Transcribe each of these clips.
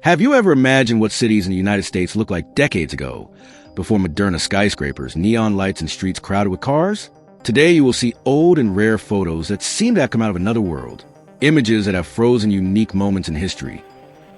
Have you ever imagined what cities in the United States looked like decades ago, before Moderna skyscrapers, neon lights, and streets crowded with cars? Today you will see old and rare photos that seem to have come out of another world, images that have frozen unique moments in history.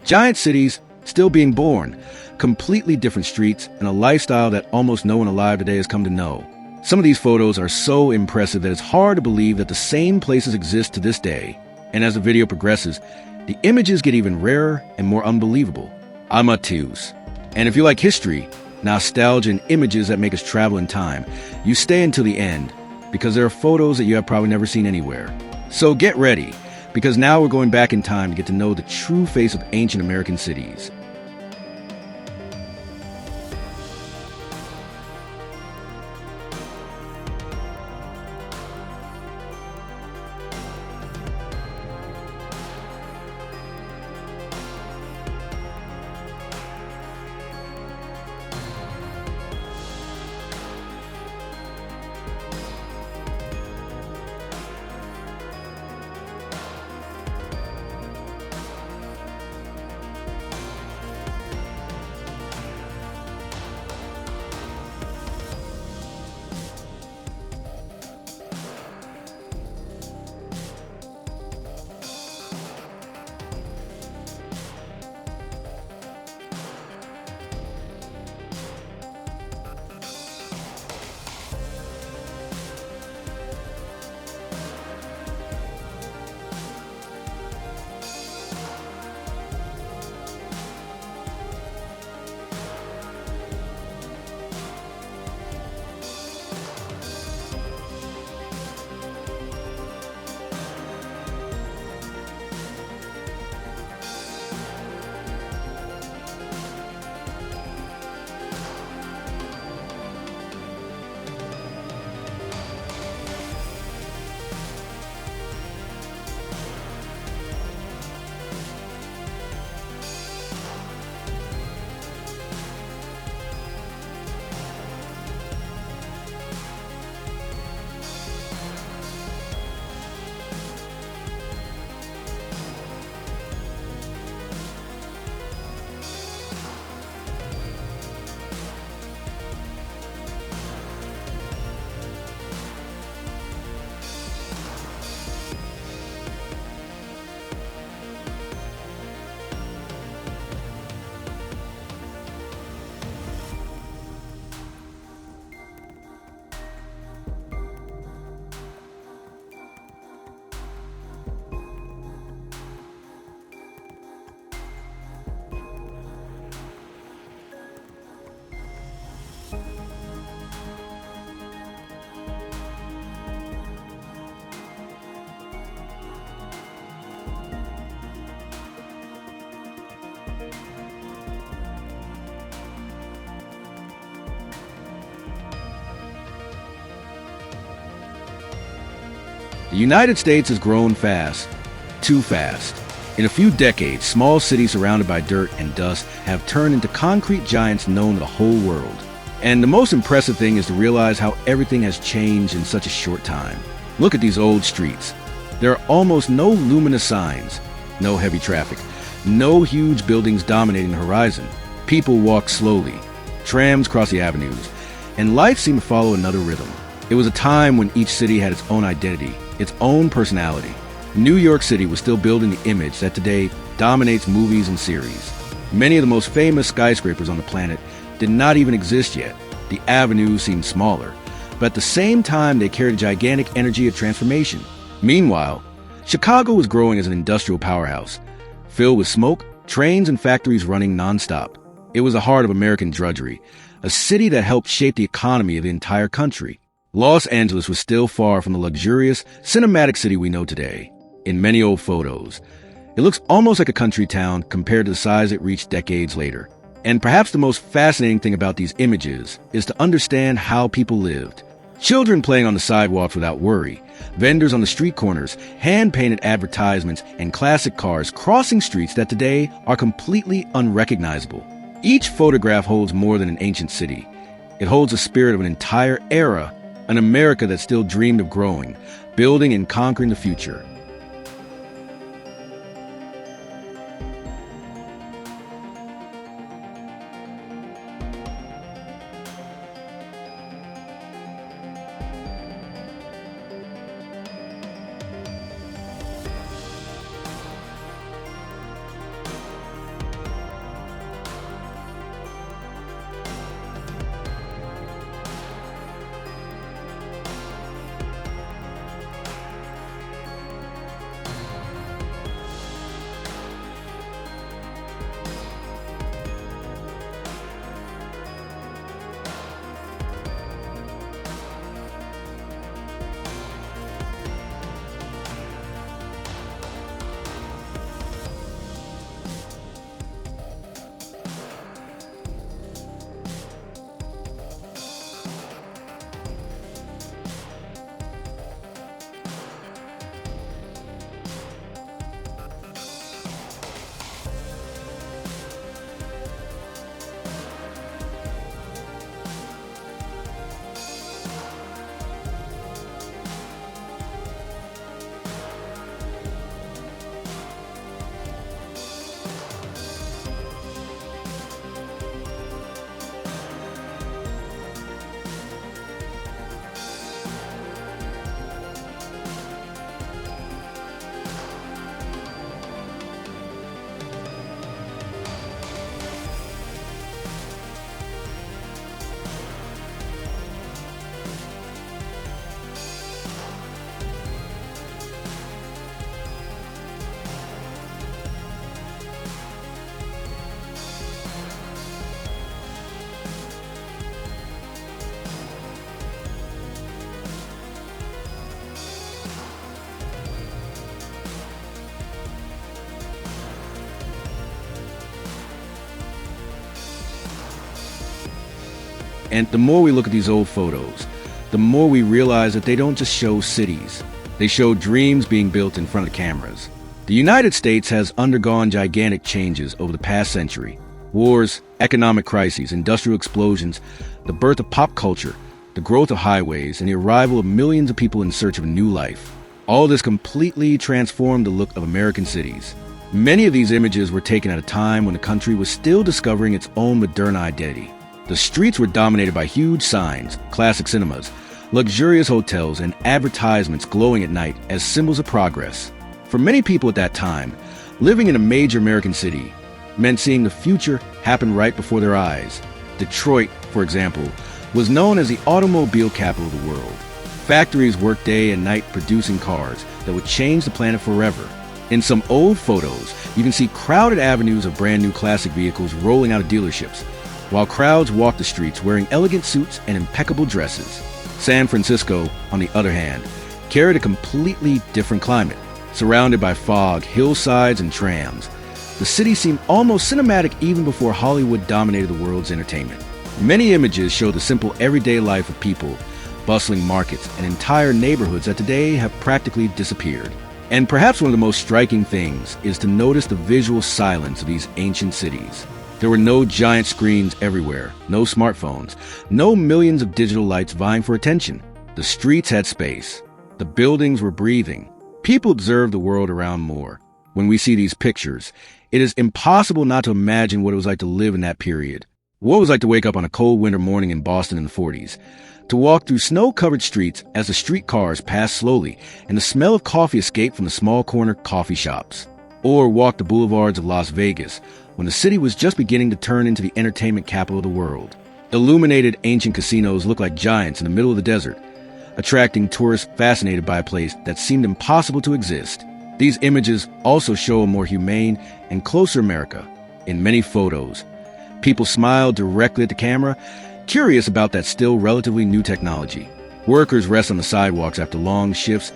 Giant cities still being born, completely different streets, and a lifestyle that almost no one alive today has come to know. Some of these photos are so impressive that it's hard to believe that the same places exist to this day. And as the video progresses, the images get even rarer and more unbelievable. I'm Matthews. And if you like history, nostalgia, and images that make us travel in time, you stay until the end, because there are photos that you have probably never seen anywhere. So get ready, because now we're going back in time to get to know the true face of ancient American cities. The United States has grown fast, too fast. In a few decades, small cities surrounded by dirt and dust have turned into concrete giants known to the whole world. And the most impressive thing is to realize how everything has changed in such a short time. Look at these old streets. There are almost no luminous signs, no heavy traffic, no huge buildings dominating the horizon. People walk slowly, trams cross the avenues, and life seemed to follow another rhythm. It was a time when each city had its own identity, its own personality. New York City was still building the image that today dominates movies and series. Many of the most famous skyscrapers on the planet did not even exist yet. The avenues seemed smaller, but at the same time they carried a gigantic energy of transformation. Meanwhile, Chicago was growing as an industrial powerhouse, filled with smoke, trains, and factories running nonstop. It was the heart of American drudgery, a city that helped shape the economy of the entire country. Los Angeles was still far from the luxurious, cinematic city we know today. In many old photos, it looks almost like a country town compared to the size it reached decades later. And perhaps the most fascinating thing about these images is to understand how people lived. Children playing on the sidewalks without worry, vendors on the street corners, hand-painted advertisements, and classic cars crossing streets that today are completely unrecognizable. Each photograph holds more than an ancient city. It holds the spirit of an entire era, an America that still dreamed of growing, building, and conquering the future. And the more we look at these old photos, the more we realize that they don't just show cities. They show dreams being built in front of cameras. The United States has undergone gigantic changes over the past century. Wars, economic crises, industrial explosions, the birth of pop culture, the growth of highways, and the arrival of millions of people in search of a new life. All this completely transformed the look of American cities. Many of these images were taken at a time when the country was still discovering its own modern identity. The streets were dominated by huge signs, classic cinemas, luxurious hotels, and advertisements glowing at night as symbols of progress. For many people at that time, living in a major American city meant seeing the future happen right before their eyes. Detroit, for example, was known as the automobile capital of the world. Factories worked day and night producing cars that would change the planet forever. In some old photos, you can see crowded avenues of brand new classic vehicles rolling out of dealerships, while crowds walked the streets wearing elegant suits and impeccable dresses. San Francisco, on the other hand, carried a completely different climate. Surrounded by fog, hillsides, and trams, the city seemed almost cinematic even before Hollywood dominated the world's entertainment. Many images show the simple everyday life of people, bustling markets, and entire neighborhoods that today have practically disappeared. And perhaps one of the most striking things is to notice the visual silence of these ancient cities. There were no giant screens everywhere, no smartphones, no millions of digital lights vying for attention. The streets had space. The buildings were breathing. People observed the world around more. When we see these pictures, it is impossible not to imagine what it was like to live in that period. What it was like to wake up on a cold winter morning in Boston in the 40s, to walk through snow-covered streets as the streetcars passed slowly and the smell of coffee escaped from the small corner coffee shops, or walk the boulevards of Las Vegas when the city was just beginning to turn into the entertainment capital of the world. Illuminated ancient casinos looked like giants in the middle of the desert, attracting tourists fascinated by a place that seemed impossible to exist. These images also show a more humane and closer America. In many photos, people smiled directly at the camera, curious about that still relatively new technology. Workers rest on the sidewalks after long shifts,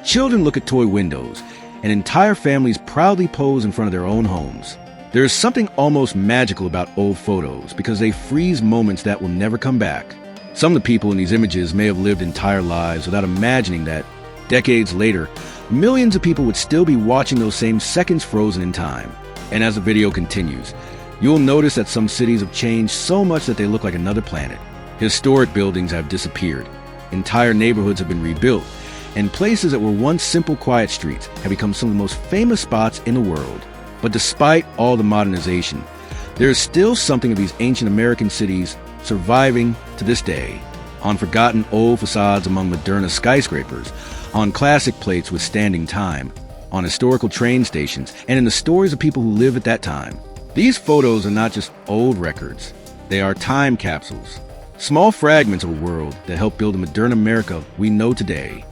children look at toy windows, and entire families proudly pose in front of their own homes. There is something almost magical about old photos because they freeze moments that will never come back. Some of the people in these images may have lived entire lives without imagining that, decades later, millions of people would still be watching those same seconds frozen in time. And as the video continues, you'll notice that some cities have changed so much that they look like another planet. Historic buildings have disappeared, entire neighborhoods have been rebuilt, and places that were once simple quiet streets have become some of the most famous spots in the world. But despite all the modernization, there is still something of these ancient American cities surviving to this day, on forgotten old facades among Moderna skyscrapers, on classic plates withstanding time, on historical train stations, and in the stories of people who lived at that time. These photos are not just old records, they are time capsules, small fragments of a world that helped build the modern America we know today.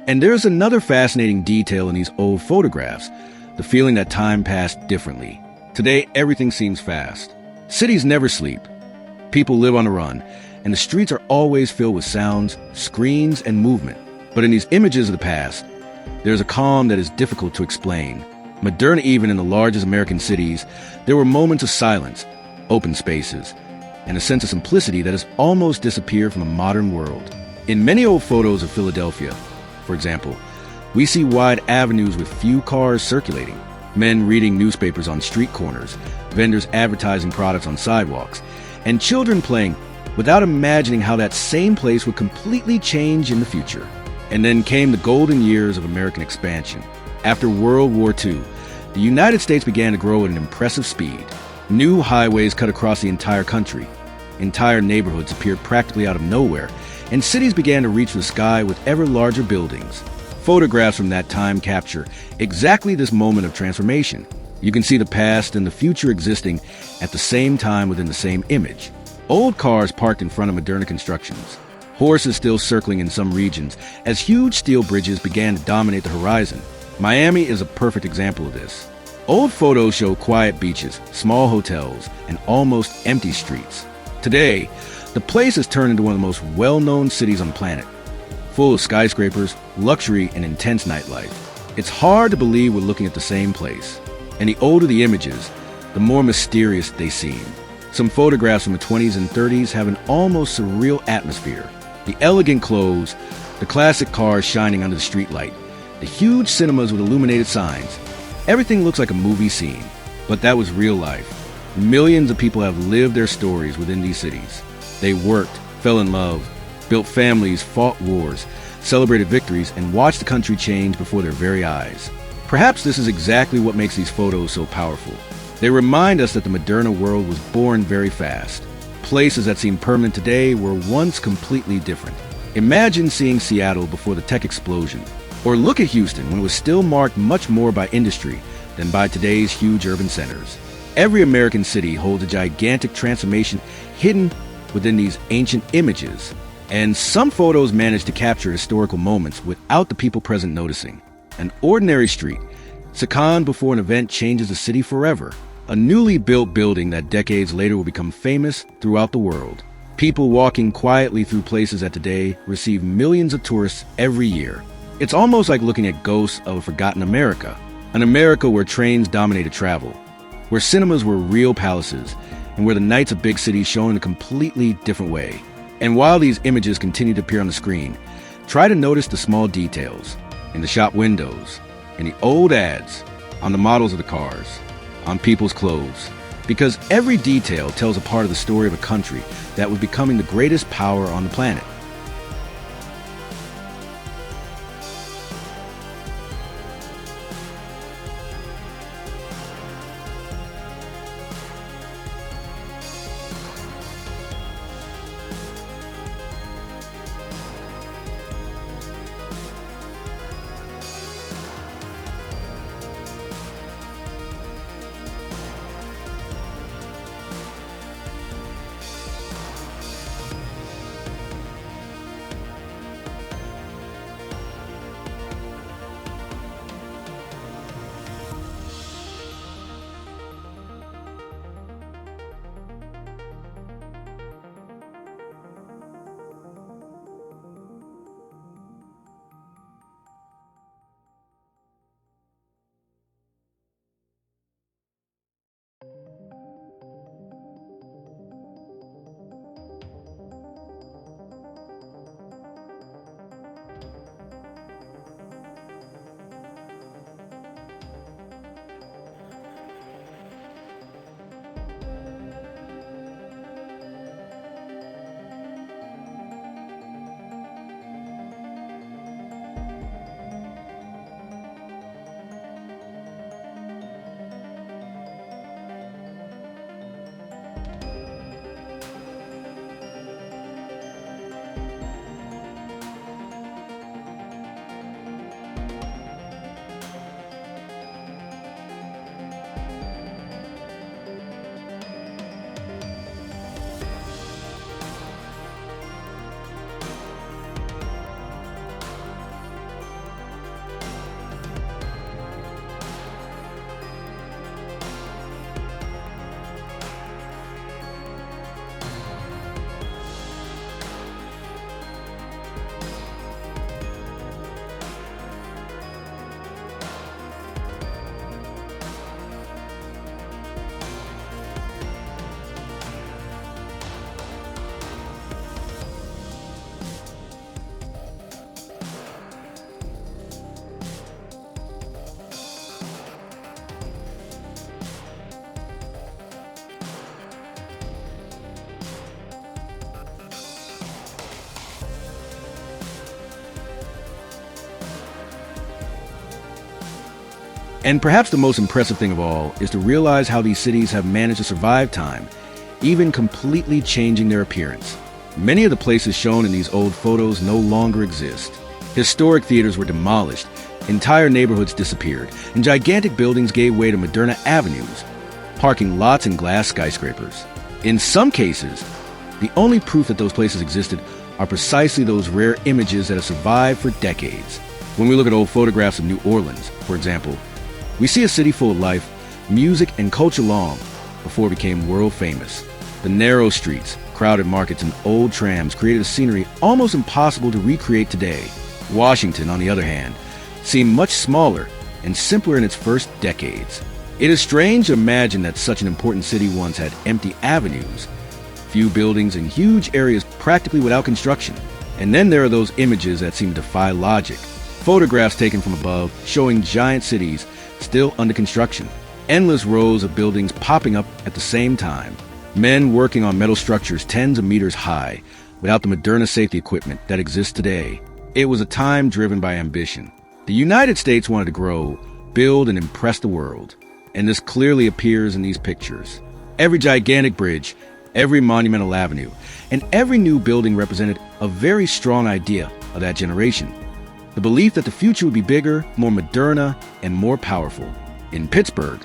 And there's another fascinating detail in these old photographs, the feeling that time passed differently. Today, everything seems fast. Cities never sleep. People live on the run, and the streets are always filled with sounds, screens, and movement. But in these images of the past, there's a calm that is difficult to explain. Modern, even in the largest American cities, there were moments of silence, open spaces, and a sense of simplicity that has almost disappeared from the modern world. In many old photos of Philadelphia, for example, we see wide avenues with few cars circulating, men reading newspapers on street corners, vendors advertising products on sidewalks, and children playing without imagining how that same place would completely change in the future. And then came the golden years of American expansion. After World War II, the United States began to grow at an impressive speed. New highways cut across the entire country. Entire neighborhoods appeared practically out of nowhere, and cities began to reach the sky with ever larger buildings. Photographs from that time capture exactly this moment of transformation. You can see the past and the future existing at the same time within the same image. Old cars parked in front of modern constructions. Horses still circling in some regions as huge steel bridges began to dominate the horizon. Miami is a perfect example of this. Old photos show quiet beaches, small hotels, and almost empty streets. Today, the place has turned into one of the most well-known cities on the planet, full of skyscrapers, luxury, and intense nightlife. It's hard to believe we're looking at the same place. And the older the images, the more mysterious they seem. Some photographs from the 20s and 30s have an almost surreal atmosphere. The elegant clothes, the classic cars shining under the streetlight, the huge cinemas with illuminated signs. Everything looks like a movie scene, but that was real life. Millions of people have lived their stories within these cities. They worked, fell in love, built families, fought wars, celebrated victories, and watched the country change before their very eyes. Perhaps this is exactly what makes these photos so powerful. They remind us that the modern world was born very fast. Places that seem permanent today were once completely different. Imagine seeing Seattle before the tech explosion. Or look at Houston when it was still marked much more by industry than by today's huge urban centers. Every American city holds a gigantic transformation hidden within these ancient images. And some photos manage to capture historical moments without the people present noticing. An ordinary street, second before an event changes the city forever. A newly built building that decades later will become famous throughout the world. People walking quietly through places that today receive millions of tourists every year. It's almost like looking at ghosts of a forgotten America. An America where trains dominated travel, where cinemas were real palaces, and where the nights of big cities shone in a completely different way. And while these images continue to appear on the screen, try to notice the small details. In the shop windows, in the old ads, on the models of the cars, on people's clothes. Because every detail tells a part of the story of a country that was becoming the greatest power on the planet. And perhaps the most impressive thing of all is to realize how these cities have managed to survive time, even completely changing their appearance. Many of the places shown in these old photos no longer exist. Historic theaters were demolished, entire neighborhoods disappeared, and gigantic buildings gave way to Moderna avenues, parking lots and glass skyscrapers. In some cases, the only proof that those places existed are precisely those rare images that have survived for decades. When we look at old photographs of New Orleans, for example, we see a city full of life, music, and culture long before it became world famous. The narrow streets, crowded markets, and old trams created a scenery almost impossible to recreate today. Washington, on the other hand, seemed much smaller and simpler in its first decades. It is strange to imagine that such an important city once had empty avenues, few buildings, and huge areas practically without construction. And then there are those images that seem to defy logic. Photographs taken from above showing giant cities still under construction. Endless rows of buildings popping up at the same time. Men working on metal structures tens of meters high without the Moderna safety equipment that exists today. It was a time driven by ambition. The United States wanted to grow, build, and impress the world. And this clearly appears in these pictures. Every gigantic bridge, every monumental avenue, and every new building represented a very strong idea of that generation. The belief that the future would be bigger, more Moderna, and more powerful. In Pittsburgh,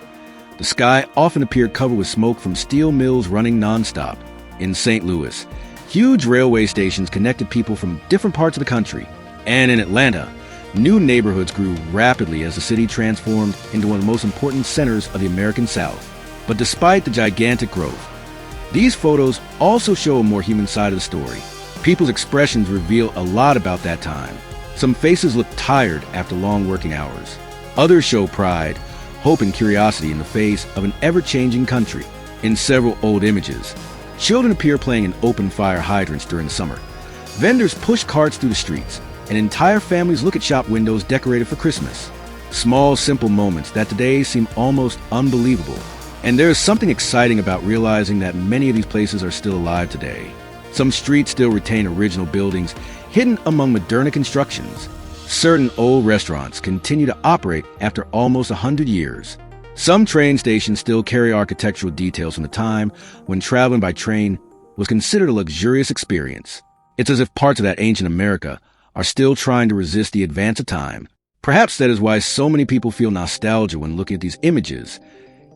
the sky often appeared covered with smoke from steel mills running nonstop. In St. Louis, huge railway stations connected people from different parts of the country. And in Atlanta, new neighborhoods grew rapidly as the city transformed into one of the most important centers of the American South. But despite the gigantic growth, these photos also show a more human side of the story. People's expressions reveal a lot about that time. Some faces look tired after long working hours. Others show pride, hope, and curiosity in the face of an ever-changing country. In several old images, children appear playing in open fire hydrants during the summer. Vendors push carts through the streets, and entire families look at shop windows decorated for Christmas. Small, simple moments that today seem almost unbelievable. And there is something exciting about realizing that many of these places are still alive today. Some streets still retain original buildings hidden among Moderna constructions. Certain old restaurants continue to operate after almost 100 years. Some train stations still carry architectural details from the time when traveling by train was considered a luxurious experience. It's as if parts of that ancient America are still trying to resist the advance of time. Perhaps that is why so many people feel nostalgia when looking at these images,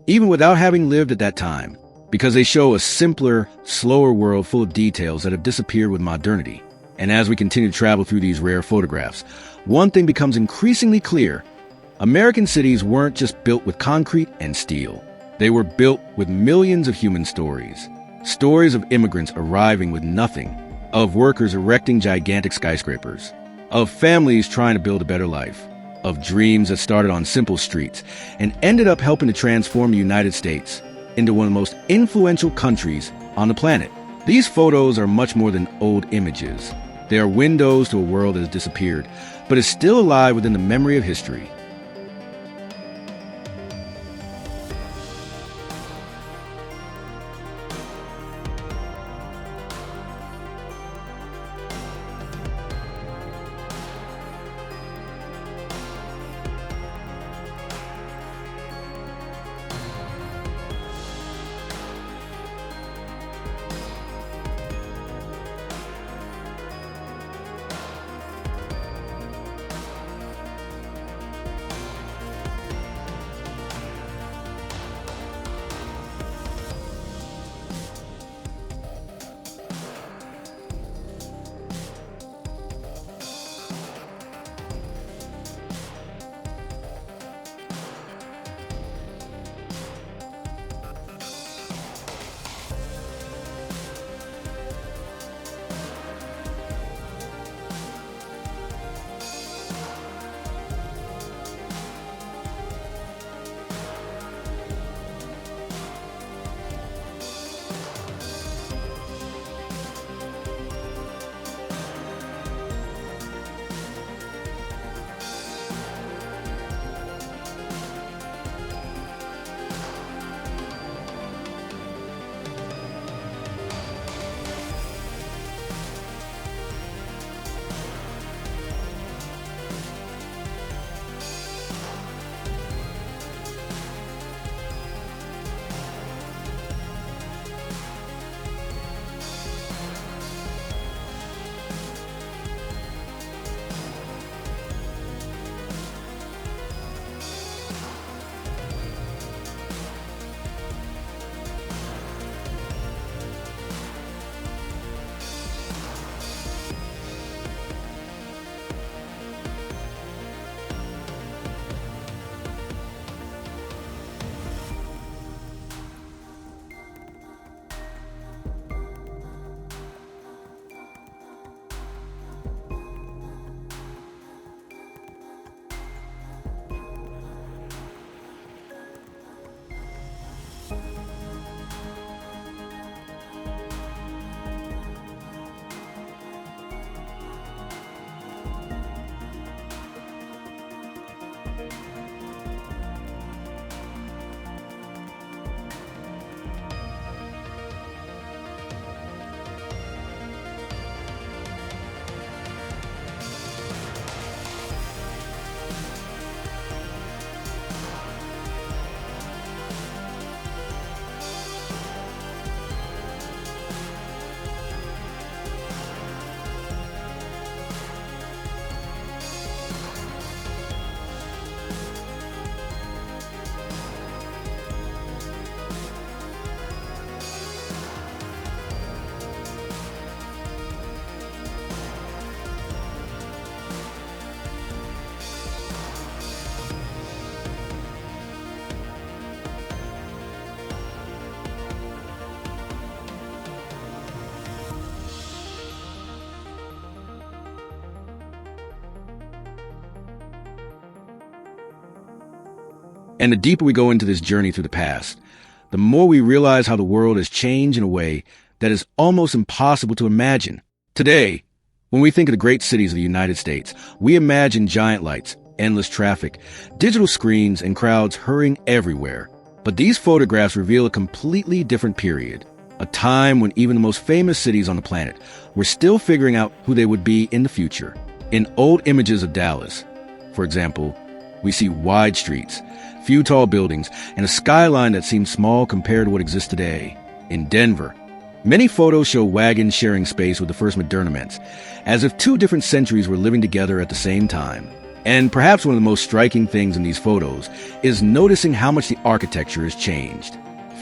even without having lived at that time, because they show a simpler, slower world full of details that have disappeared with modernity. And as we continue to travel through these rare photographs, one thing becomes increasingly clear. American cities weren't just built with concrete and steel. They were built with millions of human stories. Stories of immigrants arriving with nothing, of workers erecting gigantic skyscrapers, of families trying to build a better life, of dreams that started on simple streets and ended up helping to transform the United States into one of the most influential countries on the planet. These photos are much more than old images. They are windows to a world that has disappeared, but is still alive within the memory of history. And the deeper we go into this journey through the past, the more we realize how the world has changed in a way that is almost impossible to imagine. Today, when we think of the great cities of the United States, we imagine giant lights, endless traffic, digital screens, and crowds hurrying everywhere. But these photographs reveal a completely different period, a time when even the most famous cities on the planet were still figuring out who they would be in the future. In old images of Dallas, for example, we see wide streets, few tall buildings, and a skyline that seems small compared to what exists today. In Denver, many photos show wagons sharing space with the first Modernaments, as if two different centuries were living together at the same time. And perhaps one of the most striking things in these photos is noticing how much the architecture has changed.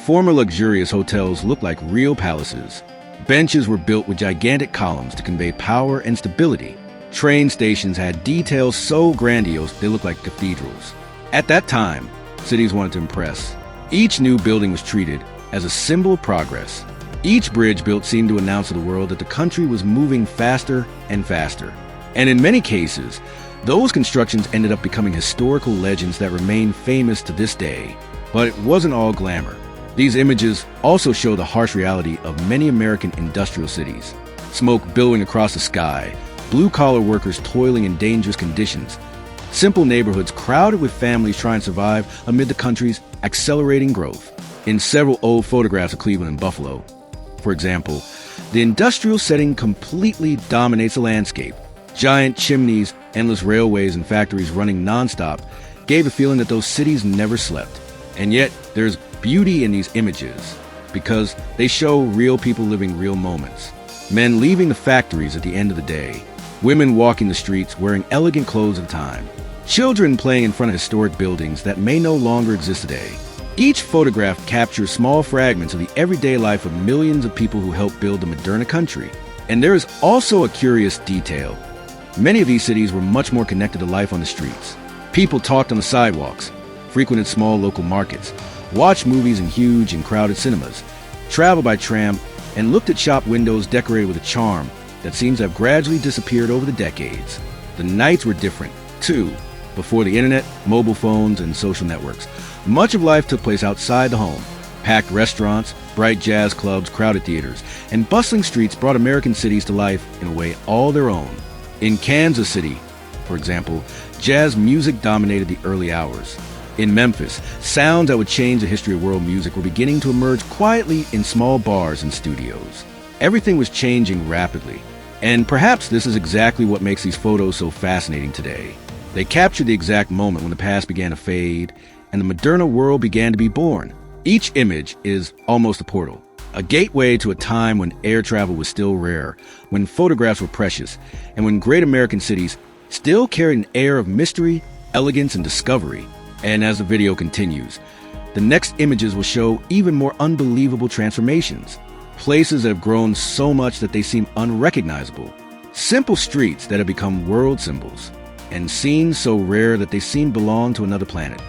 Former luxurious hotels look like real palaces. Benches were built with gigantic columns to convey power and stability. Train stations had details so grandiose they looked like cathedrals. At that time, cities wanted to impress. Each new building was treated as a symbol of progress. Each bridge built seemed to announce to the world that the country was moving faster and faster. And in many cases, those constructions ended up becoming historical legends that remain famous to this day. But it wasn't all glamour. These images also show the harsh reality of many American industrial cities. Smoke billowing across the sky, blue-collar workers toiling in dangerous conditions, simple neighborhoods crowded with families trying to survive amid the country's accelerating growth. In several old photographs of Cleveland and Buffalo, for example, the industrial setting completely dominates the landscape. Giant chimneys, endless railways, and factories running nonstop gave the feeling that those cities never slept. And yet, there's beauty in these images because they show real people living real moments. Men leaving the factories at the end of the day, women walking the streets wearing elegant clothes at a time, children playing in front of historic buildings that may no longer exist today. Each photograph captures small fragments of the everyday life of millions of people who helped build the Moderna country. And there is also a curious detail. Many of these cities were much more connected to life on the streets. People talked on the sidewalks, frequented small local markets, watched movies in huge and crowded cinemas, traveled by tram, and looked at shop windows decorated with a charm that seems to have gradually disappeared over the decades. The nights were different, too. Before the internet, mobile phones, and social networks, much of life took place outside the home. Packed restaurants, bright jazz clubs, crowded theaters, and bustling streets brought American cities to life in a way all their own. In Kansas City, for example, jazz music dominated the early hours. In Memphis, sounds that would change the history of world music were beginning to emerge quietly in small bars and studios. Everything was changing rapidly. And perhaps this is exactly what makes these photos so fascinating today. They capture the exact moment when the past began to fade and the Moderna world began to be born. Each image is almost a portal, a gateway to a time when air travel was still rare, when photographs were precious, and when great American cities still carried an air of mystery, elegance, and discovery. And as the video continues, the next images will show even more unbelievable transformations. Places that have grown so much that they seem unrecognizable. Simple streets that have become world symbols. And scenes so rare that they seem to belong to another planet.